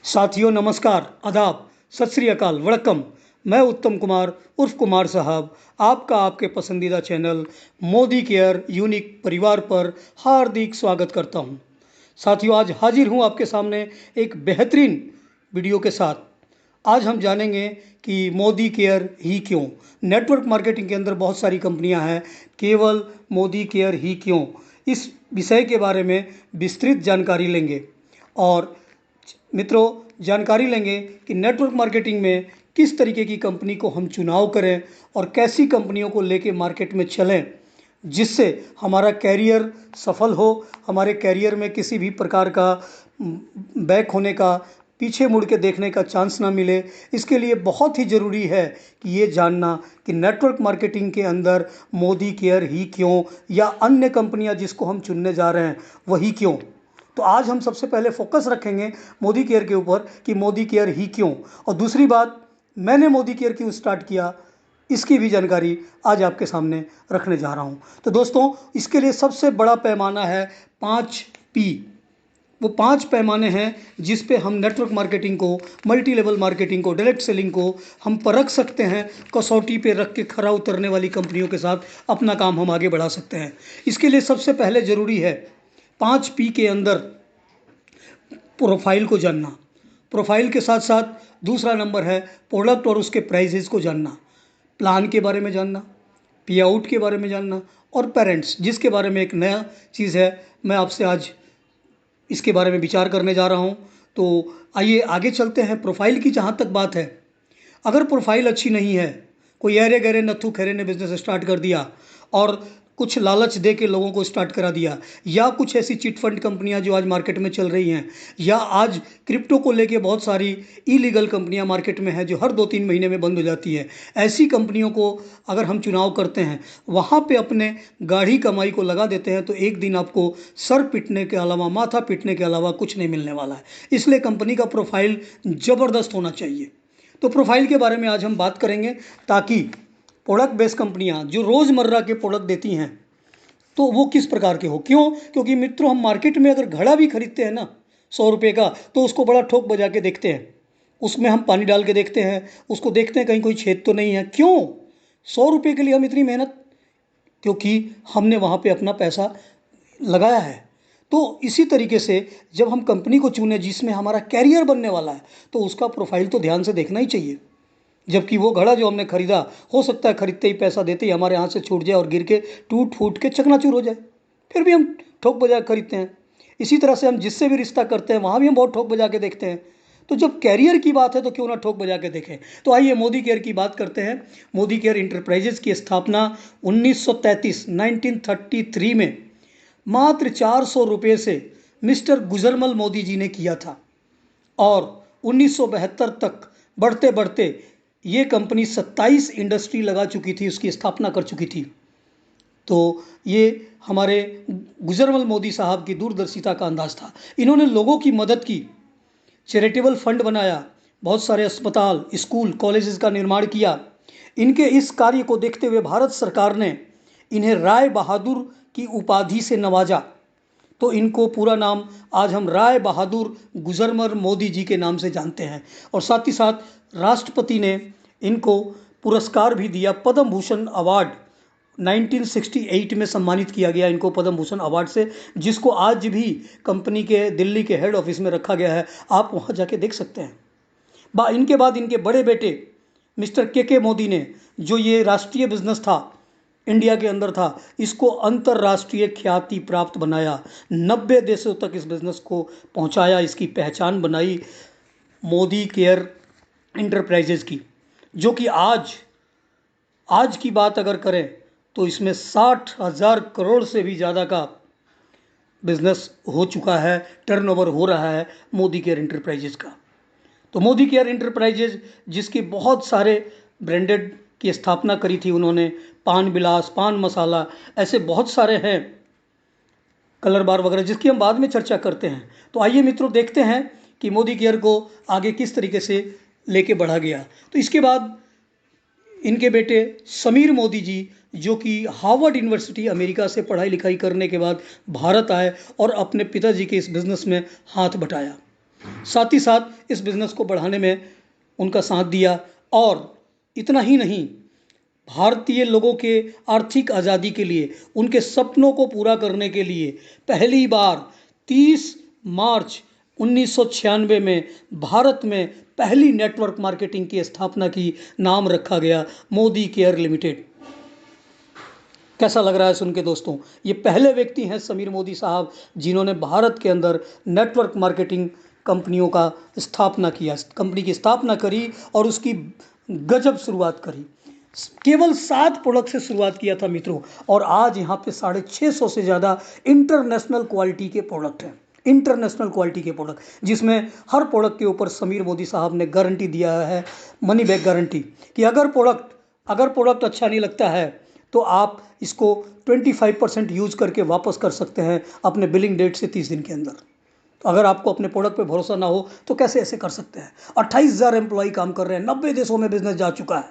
साथियों नमस्कार, आदाब, सत श्री अकाल, वड़क्कम। मैं उत्तम कुमार उर्फ कुमार साहब आपका आपके पसंदीदा चैनल मोदी केयर यूनिक परिवार पर हार्दिक स्वागत करता हूं। साथियों आज हाजिर हूं आपके सामने एक बेहतरीन वीडियो के साथ। आज हम जानेंगे कि मोदी केयर ही क्यों। नेटवर्क मार्केटिंग के अंदर बहुत सारी कंपनियां हैं, केवल मोदी केयर ही क्यों, इस विषय के बारे में विस्तृत जानकारी लेंगे। और मित्रों जानकारी लेंगे कि नेटवर्क मार्केटिंग में किस तरीके की कंपनी को हम चुनाव करें और कैसी कंपनियों को लेके मार्केट में चलें जिससे हमारा कैरियर सफल हो, हमारे कैरियर में किसी भी प्रकार का बैक होने का, पीछे मुड़ के देखने का चांस ना मिले। इसके लिए बहुत ही ज़रूरी है कि ये जानना कि नेटवर्क मार्केटिंग के अंदर मोदी केयर ही क्यों या अन्य कंपनियां जिसको हम चुनने जा रहे हैं वही क्यों। तो आज हम सबसे पहले फोकस रखेंगे मोदी केयर के ऊपर कि मोदी केयर ही क्यों, और दूसरी बात मैंने मोदी केयर क्यों स्टार्ट किया इसकी भी जानकारी आज आपके सामने रखने जा रहा हूं। तो दोस्तों इसके लिए सबसे बड़ा पैमाना है 5P। वो 5 पैमाने हैं जिस पे हम नेटवर्क मार्केटिंग को, मल्टी लेवल मार्केटिंग को, डायरेक्ट सेलिंग को हम परख सकते हैं। कसौटी पे रख के खरा उतरने वाली कंपनियों के साथ अपना काम हम आगे बढ़ा सकते हैं। इसके लिए सबसे पहले ज़रूरी है 5P के अंदर प्रोफाइल को जानना। प्रोफाइल के साथ साथ दूसरा नंबर है प्रोडक्ट और उसके प्राइजेस को जानना, प्लान के बारे में जानना, पे आउट के बारे में जानना, और पेरेंट्स जिसके बारे में एक नया चीज़ है, मैं आपसे आज इसके बारे में विचार करने जा रहा हूँ। तो आइए आगे चलते हैं। प्रोफाइल की जहाँ तक बात है, अगर प्रोफाइल अच्छी नहीं है, कोई ऐरे गहरे नत्थु खैरे ने बिजनेस स्टार्ट कर दिया और कुछ लालच दे के लोगों को स्टार्ट करा दिया, या कुछ ऐसी चिट फंड कंपनियां जो आज मार्केट में चल रही हैं, या आज क्रिप्टो को लेके बहुत सारी इलीगल कंपनियां मार्केट में हैं जो हर 2-3 महीने में बंद हो जाती है, ऐसी कंपनियों को अगर हम चुनाव करते हैं, वहाँ पे अपने गाढ़ी कमाई को लगा देते हैं, तो एक दिन आपको सर पिटने के अलावा, माथा पिटने के अलावा कुछ नहीं मिलने वाला है। इसलिए कंपनी का प्रोफाइल ज़बरदस्त होना चाहिए। तो प्रोफाइल के बारे में आज हम बात करेंगे, ताकि प्रोडक्ट बेस्ड कंपनियां जो रोज़मर्रा के प्रोडक्ट देती हैं तो वो किस प्रकार के हो। क्यों? क्योंकि मित्रों हम मार्केट में अगर घड़ा भी खरीदते हैं ना 100 रुपये का, तो उसको बड़ा ठोक बजा के देखते हैं, उसमें हम पानी डाल के देखते हैं, उसको देखते हैं कहीं कोई छेद तो नहीं है। क्यों? 100 रुपये के लिए हम इतनी मेहनत, क्योंकि हमने वहाँ पे अपना पैसा लगाया है। तो इसी तरीके से जब हम कंपनी को चुने जिसमें हमारा कैरियर बनने वाला है, तो उसका प्रोफाइल तो ध्यान से देखना ही चाहिए। जबकि वो घड़ा जो हमने खरीदा, हो सकता है खरीदते ही, पैसा देते ही हमारे हाथ से छूट जाए और गिर के टूट फूट के चकनाचूर हो जाए, फिर भी हम ठोक बजा के खरीदते हैं। इसी तरह से हम जिससे भी रिश्ता करते हैं वहाँ भी हम बहुत ठोक बजा के देखते हैं। तो जब कैरियर की बात है तो क्यों ना ठोक बजा के देखें। तो आइए मोदी केयर की बात करते हैं। मोदी केयर इंटरप्राइजेज की स्थापना 1933 में मात्र 400 रुपये से मिस्टर गुजरमल मोदी जी ने किया था, और 1972 तक बढ़ते बढ़ते ये कंपनी 27 इंडस्ट्री लगा चुकी थी, उसकी स्थापना कर चुकी थी। तो ये हमारे गुजरमल मोदी साहब की दूरदर्शिता का अंदाज था। इन्होंने लोगों की मदद की, चैरिटेबल फंड बनाया, बहुत सारे अस्पताल, स्कूल, कॉलेजेस का निर्माण किया। इनके इस कार्य को देखते हुए भारत सरकार ने इन्हें राय बहादुर की उपाधि से नवाजा। तो इनको पूरा नाम आज हम राय बहादुर गुजरमल मोदी जी के नाम से जानते हैं। और साथ ही साथ राष्ट्रपति ने इनको पुरस्कार भी दिया, पद्म भूषण अवार्ड 1968 में सम्मानित किया गया इनको पद्म भूषण अवार्ड से, जिसको आज भी कंपनी के दिल्ली के हेड ऑफिस में रखा गया है। आप वहाँ जाके देख सकते हैं। इनके बाद इनके बड़े बेटे मिस्टर के मोदी ने, जो ये राष्ट्रीय बिजनेस था, इंडिया के अंदर था, इसको अंतर्राष्ट्रीय ख्याति प्राप्त बनाया, 90 देशों तक इस बिज़नेस को पहुंचाया, इसकी पहचान बनाई मोदी केयर इंटरप्राइजेज की, जो कि आज की बात अगर करें तो इसमें 60,000 करोड़ से भी ज़्यादा का बिजनेस हो चुका है, टर्नओवर हो रहा है मोदी केयर इंटरप्राइजेज का। तो मोदी केयर इंटरप्राइजेज जिसके बहुत सारे ब्रांडेड की स्थापना करी थी उन्होंने, पान विलास, पान मसाला, ऐसे बहुत सारे हैं, कलर बार वगैरह, जिसकी हम बाद में चर्चा करते हैं। तो आइए मित्रों देखते हैं कि मोदी केयर को आगे किस तरीके से लेके बढ़ा गया। तो इसके बाद इनके बेटे समीर मोदी जी, जो कि हार्वर्ड यूनिवर्सिटी अमेरिका से पढ़ाई लिखाई करने के बाद भारत आए और अपने पिताजी के इस बिज़नेस में हाथ बटाया। साथ ही साथ इस बिज़नेस को बढ़ाने में उनका साथ दिया। और इतना ही नहीं, भारतीय लोगों के आर्थिक आज़ादी के लिए, उनके सपनों को पूरा करने के लिए पहली बार 30 मार्च 1996 में भारत में पहली नेटवर्क मार्केटिंग की स्थापना की। नाम रखा गया मोदी केयर लिमिटेड। कैसा लग रहा है सुन के दोस्तों? ये पहले व्यक्ति हैं समीर मोदी साहब जिन्होंने भारत के अंदर नेटवर्क मार्केटिंग कंपनियों का स्थापना किया, कंपनी की स्थापना करी और उसकी गजब शुरुआत करी। केवल 7 प्रोडक्ट से शुरुआत किया था मित्रों, और आज यहाँ पे 650 से ज़्यादा इंटरनेशनल क्वालिटी के प्रोडक्ट हैं। इंटरनेशनल क्वालिटी के प्रोडक्ट, जिसमें हर प्रोडक्ट के ऊपर समीर मोदी साहब ने गारंटी दिया है, मनी बैक गारंटी, कि अगर प्रोडक्ट अच्छा नहीं लगता है तो आप इसको 25% यूज़ करके वापस कर सकते हैं अपने बिलिंग डेट से 30 दिन के अंदर। तो अगर आपको अपने प्रोडक्ट पे भरोसा ना हो तो कैसे ऐसे कर सकते हैं? 28,000 एम्प्लॉय काम कर रहे हैं, 90 देशों में बिजनेस जा चुका है,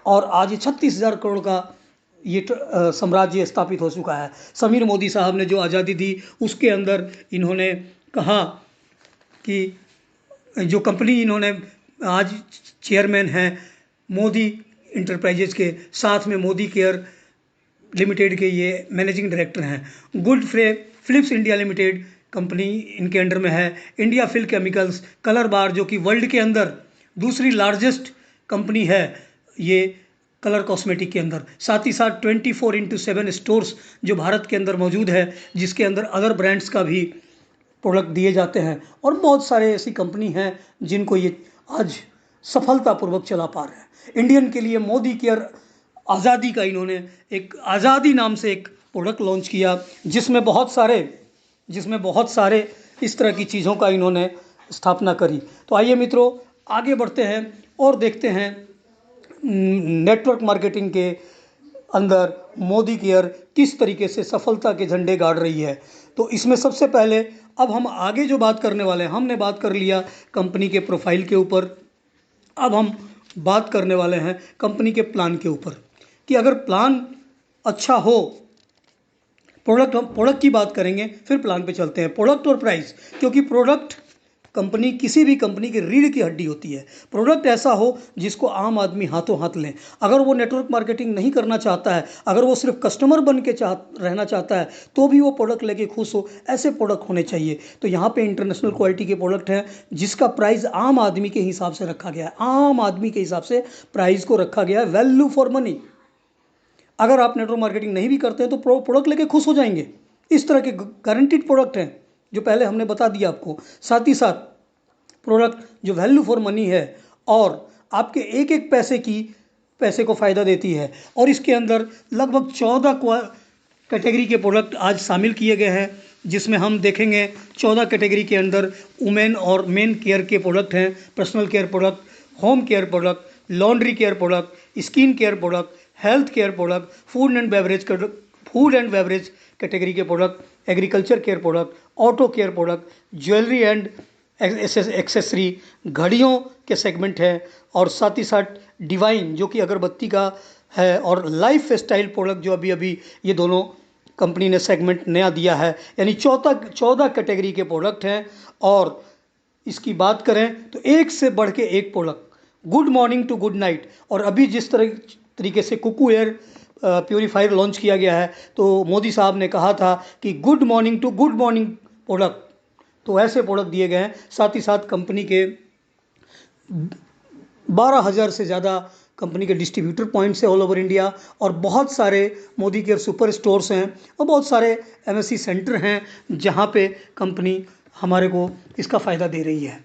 और आज ये 36,000 करोड़ का ये साम्राज्य स्थापित हो चुका है। समीर मोदी साहब ने जो आज़ादी दी उसके अंदर इन्होंने कहा कि जो कंपनी इन्होंने आज चेयरमैन हैं मोदी इंटरप्राइजेज के, साथ में मोदी केयर लिमिटेड के ये मैनेजिंग डायरेक्टर हैं। Good Philips India limited company इनके अंडर में है। India Phil chemicals, colour bar जो कि वर्ल्ड के अंदर दूसरी लार्जेस्ट कंपनी है ये कलर कॉस्मेटिक के अंदर। साथ ही साथ 24/7 स्टोर्स जो भारत के अंदर मौजूद है, जिसके अंदर अदर ब्रांड्स का भी प्रोडक्ट दिए जाते हैं। और बहुत सारे ऐसी कंपनी हैं जिनको ये आज सफलतापूर्वक चला पा रहे हैं। इंडियन के लिए मोदी केयर आज़ादी का इन्होंने एक आज़ादी नाम से एक प्रोडक्ट लॉन्च किया, जिसमें बहुत सारे इस तरह की चीज़ों का इन्होंने स्थापना करी। तो आइए मित्रों आगे बढ़ते हैं और देखते हैं नेटवर्क मार्केटिंग के अंदर मोदी केयर किस तरीके से सफलता के झंडे गाड़ रही है। तो इसमें सबसे पहले अब हम आगे जो बात करने वाले हैं, हमने बात कर लिया कंपनी के प्रोफाइल के ऊपर, अब हम बात करने वाले हैं कंपनी के प्लान के ऊपर, कि अगर प्लान अच्छा हो, प्रोडक्ट की बात करेंगे फिर प्लान पे चलते हैं। प्रोडक्ट और प्राइस, क्योंकि प्रोडक्ट किसी भी कंपनी की रीढ़ की हड्डी होती है। प्रोडक्ट ऐसा हो जिसको आम आदमी हाथों हाथ लें। अगर वो नेटवर्क मार्केटिंग नहीं करना चाहता है, अगर वो सिर्फ कस्टमर बन के रहना चाहता है, तो भी वो प्रोडक्ट लेके खुश हो, ऐसे प्रोडक्ट होने चाहिए। तो यहाँ पे इंटरनेशनल क्वालिटी के प्रोडक्ट हैं जिसका प्राइस आम आदमी के हिसाब से रखा गया है। आम आदमी के हिसाब से प्राइस को रखा गया है, वैल्यू फॉर मनी। अगर आप नेटवर्क मार्केटिंग नहीं भी करते हैं तो प्रोडक्ट लेके खुश हो जाएंगे। इस तरह के गारंटीड प्रोडक्ट हैं जो पहले हमने बता दिया आपको। साथ ही साथ प्रोडक्ट जो वैल्यू फॉर मनी है और आपके एक एक पैसे को फ़ायदा देती है। और इसके अंदर लगभग 14 कैटेगरी के प्रोडक्ट आज शामिल किए गए हैं, जिसमें हम देखेंगे 14 कैटेगरी के अंदर वुमेन और मेन केयर के प्रोडक्ट हैं, personal care product, home care product, laundry care product, skin care product, health care product, food and beverage category के product, agriculture care product, auto care product, jewellery and accessory, घड़ियों के segment है, और साथ ही साथ divine जो कि अगरबत्ती का है, और लाइफ स्टाइल प्रोडक्ट जो अभी ये दोनों कंपनी ने सेगमेंट नया दिया है। यानी 14 कैटेगरी के प्रोडक्ट हैं। और इसकी बात करें तो एक से बढ़ के एक product, good morning to good night. और अभी जिस तरीके से कुकू एयर प्योरीफायर लॉन्च किया गया है, तो मोदी साहब ने कहा था कि good morning to good morning product, तो ऐसे प्रोडक्ट दिए गए हैं। साथ ही साथ कंपनी के 12,000 से ज़्यादा कंपनी के डिस्ट्रीब्यूटर पॉइंट्स हैं ऑल ओवर इंडिया, और बहुत सारे मोदी केयर सुपर स्टोर्स हैं, और बहुत सारे एमएससी सेंटर हैं जहां पे कंपनी हमारे को इसका फ़ायदा दे रही है।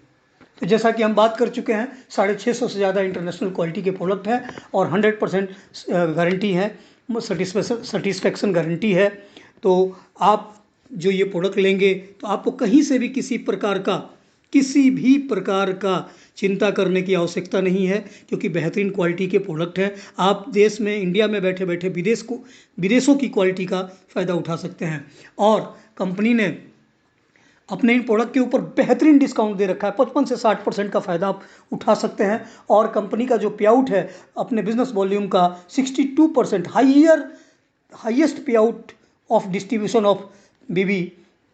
तो जैसा कि हम बात कर चुके हैं, 650 से ज़्यादा इंटरनेशनल क्वालिटी के प्रोडक्ट हैं और 100% गारंटी है, सेटिस्फेक्शन गारंटी है। तो आप जो ये प्रोडक्ट लेंगे तो आपको कहीं से भी किसी भी प्रकार का चिंता करने की आवश्यकता नहीं है, क्योंकि बेहतरीन क्वालिटी के प्रोडक्ट हैं। आप देश में, इंडिया में बैठे बैठे विदेशों की क्वालिटी का फ़ायदा उठा सकते हैं। और कंपनी ने अपने इन प्रोडक्ट के ऊपर बेहतरीन डिस्काउंट दे रखा है, 55 से 60% का फ़ायदा आप उठा सकते हैं। और कंपनी का जो पे आउट है अपने बिजनेस वॉल्यूम का 62%, highest pay out of distribution of BB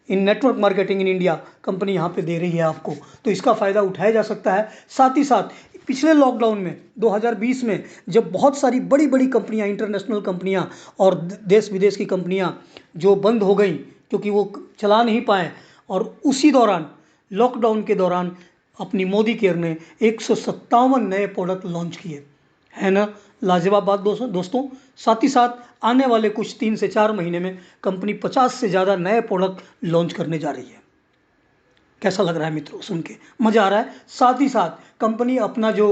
in network marketing in India company यहाँ पे दे रही है आपको, तो इसका फ़ायदा उठाया जा सकता है। साथ ही साथ पिछले लॉकडाउन में 2020 में जब बहुत सारी बड़ी बड़ी कंपनियाँ, इंटरनेशनल कंपनियाँ और देश विदेश की कंपनियाँ जो बंद हो गई क्योंकि वो चला नहीं पाए, और उसी दौरान लॉकडाउन के दौरान अपनी मोदी केयर ने 157 नए प्रोडक्ट लॉन्च किए, है ना लाजवाब बात दोस्तों। साथ ही साथ आने वाले कुछ 3 से 4 महीने में कंपनी 50 से ज़्यादा नए प्रोडक्ट लॉन्च करने जा रही है। कैसा लग रहा है मित्रों? सुन के मज़ा आ रहा है। साथ ही साथ कंपनी अपना जो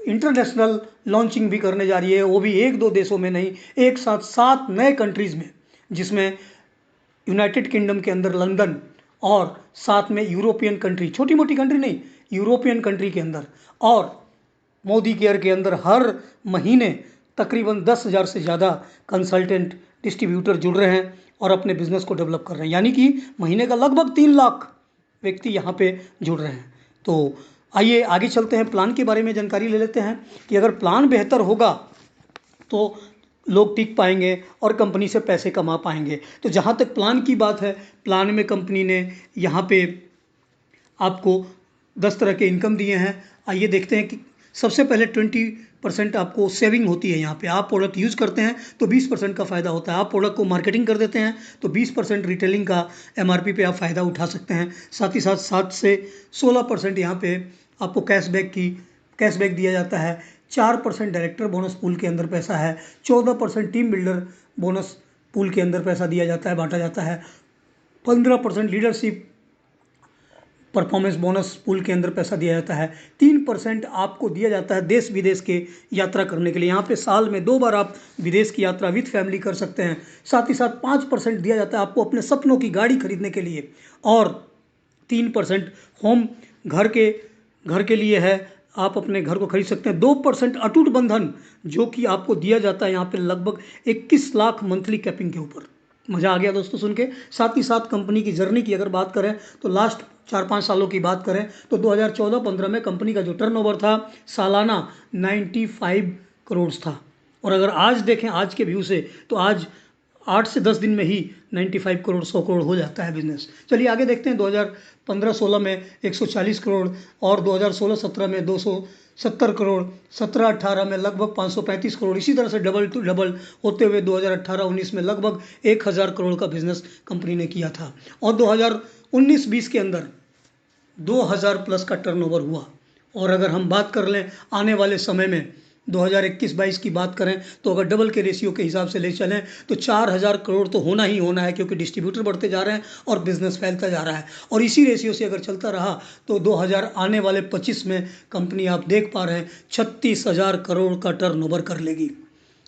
इंटरनेशनल लॉन्चिंग भी करने जा रही है, वो भी 1-2 देशों में नहीं, एक साथ 7 नए कंट्रीज़ में, जिसमें यूनाइटेड किंगडम के अंदर लंदन और साथ में यूरोपियन कंट्री, छोटी मोटी कंट्री नहीं, यूरोपियन कंट्री के अंदर, और मोदी केयर के अंदर हर महीने तकरीबन 10,000 से ज़्यादा कंसल्टेंट डिस्ट्रीब्यूटर जुड़ रहे हैं और अपने बिजनेस को डेवलप कर रहे हैं, यानी कि महीने का लगभग 3 लाख व्यक्ति यहाँ पे जुड़ रहे हैं। तो आइए आगे चलते हैं, प्लान के बारे में जानकारी ले लेते हैं कि अगर प्लान बेहतर होगा तो लोग टिक पाएंगे और कंपनी से पैसे कमा पाएंगे। तो जहाँ तक प्लान की बात है, प्लान में कंपनी ने यहाँ पे आपको 10 तरह के इनकम दिए हैं। आइए देखते हैं कि सबसे पहले 20% आपको सेविंग होती है। यहाँ पे आप प्रोडक्ट यूज़ करते हैं तो 20% का फ़ायदा होता है, आप प्रोडक्ट को मार्केटिंग कर देते हैं तो 20% रिटेलिंग का MRP पे आप फ़ायदा उठा सकते हैं। साथ ही साथ 7 से 16% यहाँ पे आपको कैशबैक दिया जाता है। 4% डायरेक्टर बोनस पूल के अंदर पैसा है। 14% टीम बिल्डर बोनस पूल के अंदर पैसा दिया जाता है, बांटा जाता है। 15% लीडरशिप परफॉर्मेंस बोनस पूल के अंदर पैसा दिया जाता है। 3% आपको दिया जाता है देश विदेश के यात्रा करने के लिए। यहाँ पे साल में 2 बार आप विदेश की यात्रा विथ फैमिली कर सकते हैं। साथ ही साथ 5% दिया जाता है आपको अपने सपनों की गाड़ी खरीदने के लिए, और 3% होम घर के लिए है, आप अपने घर को खरीद सकते हैं। 2% अटूट बंधन जो कि आपको दिया जाता है यहाँ पे लगभग 21 लाख मंथली कैपिंग के ऊपर। मज़ा आ गया दोस्तों सुन के। साथ ही साथ कंपनी की जर्नी की अगर बात करें तो लास्ट 4-5 सालों की बात करें तो 2014-15 में कंपनी का जो टर्नओवर था सालाना 95 करोड़ था, और अगर आज देखें आज के व्यू से तो आज 8 से 10 दिन में ही 95 करोड़ 100 करोड़ हो जाता है बिजनेस। चलिए आगे देखते हैं। 2015-16 में 140 करोड़, और 2016-17 में 270 करोड़, 17-18 में लगभग 535 करोड़, इसी तरह से डबल टू डबल होते हुए 2018-19 में लगभग 1000 करोड़ का बिजनेस कंपनी ने किया था, और 2019-20 के अंदर 2000 प्लस का टर्नओवर हुआ। और अगर हम बात कर लें आने वाले समय में 2021-22 की बात करें तो अगर डबल के रेशियो के हिसाब से ले चलें तो 4000 करोड़ तो होना ही होना है, क्योंकि डिस्ट्रीब्यूटर बढ़ते जा रहे हैं और बिजनेस फैलता जा रहा है, और इसी रेशियो से अगर चलता रहा तो 2000 आने वाले 25 में कंपनी आप देख पा रहे हैं 36,000 करोड़ का टर्नओवर कर लेगी।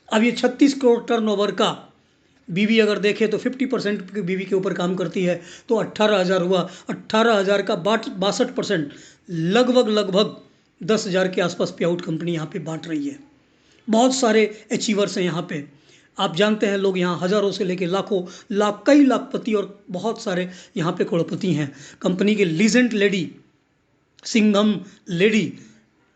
अब ये 36 करोड़ टर्नओवर का बीवी अगर देखें तो 50% की बीवी के ऊपर काम करती है तो 18,000 हुआ। 18,000 का 62% लगभग 10,000 के आसपास पे आउट कंपनी यहाँ पे बांट रही है। बहुत सारे अचीवर्स हैं यहाँ पे, आप जानते हैं लोग यहाँ हज़ारों से लेके लाखों कई लाखपति और बहुत सारे यहाँ पे करोड़पति हैं। कंपनी के legend lady, Singham lady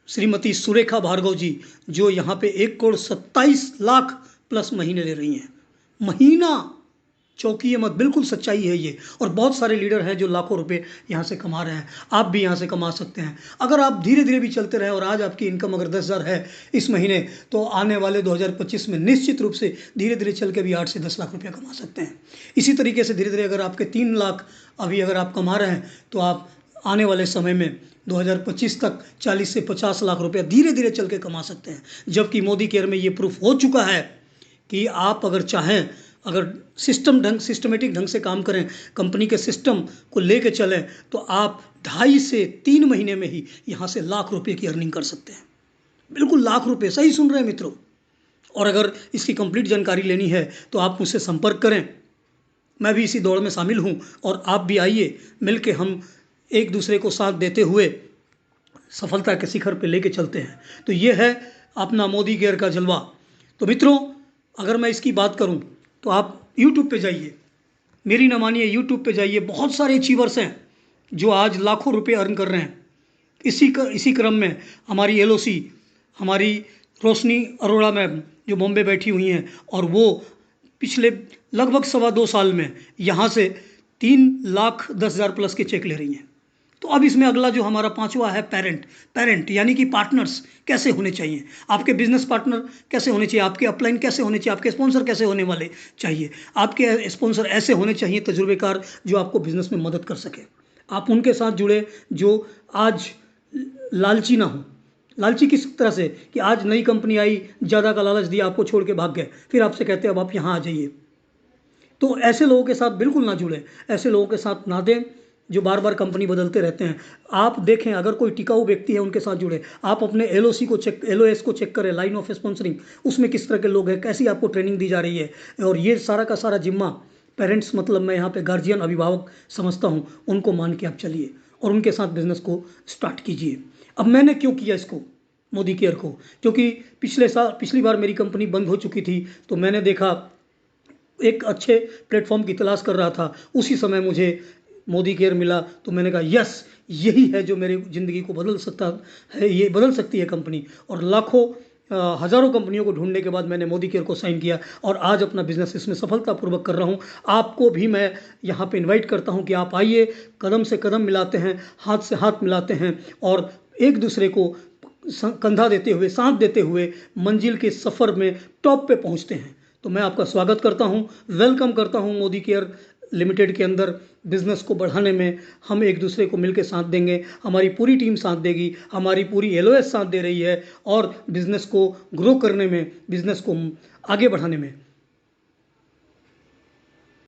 Shrimati Surekha Bhargav ji, जो यहाँ पे 1,27,00,000 प्लस महीने ले रही हैं, महीना। चौंकिए मत, बिल्कुल सच्चाई है ये। और बहुत सारे लीडर हैं जो लाखों रुपए यहाँ से कमा रहे हैं, आप भी यहाँ से कमा सकते हैं अगर आप धीरे धीरे भी चलते रहे। और आज आपकी इनकम अगर 10,000 है इस महीने, तो आने वाले 2025 में निश्चित रूप से धीरे धीरे चल के भी 8 से 10 लाख रुपया कमा सकते हैं। इसी तरीके से धीरे धीरे अगर आपके 3 लाख अभी अगर आप कमा रहे हैं तो आप आने वाले समय में 2025 तक 40 से 50 लाख रुपया धीरे धीरे चल के कमा सकते हैं। जबकि मोदी केयर में ये प्रूफ हो चुका है कि आप अगर चाहें, अगर सिस्टमेटिक ढंग से काम करें, कंपनी के सिस्टम को लेके चलें, तो आप 2.5 से 3 महीने में ही यहाँ से लाख रुपए की अर्निंग कर सकते हैं। बिल्कुल लाख रुपए, सही सुन रहे हैं मित्रों। और अगर इसकी कंप्लीट जानकारी लेनी है तो आप मुझसे संपर्क करें, मैं भी इसी दौड़ में शामिल हूँ, और आप भी आइए, मिलके हम एक दूसरे को साथ देते हुए सफलता के शिखर पे लेके चलते हैं। तो ये है अपना मोदी केयर का जलवा। तो मित्रों, अगर मैं इसकी बात करूं तो आप YouTube पे जाइए, मेरी न मानिए, YouTube पे जाइए, बहुत सारे अचीवर्स हैं जो आज लाखों रुपए अर्न कर रहे हैं। इसी क्रम में हमारी LOC, हमारी रोशनी अरोड़ा मैम जो बॉम्बे बैठी हुई हैं, और वो पिछले लगभग 2.25 साल में यहाँ से 3,10,000 प्लस के चेक ले रही हैं। तो अब इसमें अगला जो हमारा पांचवा है पेरेंट यानी कि पार्टनर्स कैसे होने चाहिए, आपके बिजनेस पार्टनर कैसे होने चाहिए, आपके अपलाइन कैसे होने चाहिए, आपके स्पॉन्सर कैसे होने वाले चाहिए। आपके स्पॉन्सर ऐसे होने चाहिए तजुर्बेकार जो आपको बिजनेस में मदद कर सके। आप उनके साथ जुड़े जो आज लालची ना हो। लालची किस तरह से कि आज नई कंपनी आई, ज़्यादा का लालच दिया, आपको छोड़ के भाग गए, फिर आपसे कहते हैं अब आप यहाँ आ जाइए। तो ऐसे लोगों के साथ बिल्कुल ना जुड़े, ऐसे लोगों के साथ ना दें जो बार बार कंपनी बदलते रहते हैं। आप देखें अगर कोई टिकाऊ व्यक्ति है उनके साथ जुड़े। आप अपने LOC को चेक, LOS को चेक करें, लाइन ऑफ स्पॉन्सरिंग, उसमें किस तरह के लोग हैं, कैसी आपको ट्रेनिंग दी जा रही है। और ये सारा का सारा जिम्मा पेरेंट्स, मतलब मैं यहाँ पे गार्जियन, अभिभावक समझता हूँ, उनको मान के आप चलिए और उनके साथ बिजनेस को स्टार्ट कीजिए। अब मैंने क्यों किया इसको, मोदी केयर को, क्योंकि पिछली बार मेरी कंपनी बंद हो चुकी थी, तो मैंने देखा एक अच्छे प्लेटफॉर्म की तलाश कर रहा था, उसी समय मुझे मोदी केयर मिला। तो मैंने कहा यस, यही है जो मेरी ज़िंदगी को बदल सकता है, ये बदल सकती है कंपनी। और लाखों हज़ारों कंपनियों को ढूंढने के बाद मैंने मोदी केयर को साइन किया और आज अपना बिजनेस इसमें सफलतापूर्वक कर रहा हूँ। आपको भी मैं यहाँ पे इनवाइट करता हूँ कि आप आइए, कदम से कदम मिलाते हैं, हाथ से हाथ मिलाते हैं और एक दूसरे को कंधा देते हुए, साथ देते हुए मंजिल के सफ़र में टॉप पे पहुँचते हैं। तो मैं आपका स्वागत करता हूं, वेलकम करता हूं मोदी केयर लिमिटेड के अंदर। बिजनेस को बढ़ाने में हम एक दूसरे को मिलकर साथ देंगे, हमारी पूरी टीम साथ देगी, हमारी पूरी LOS साथ दे रही है और बिजनेस को ग्रो करने में, बिजनेस को आगे बढ़ाने में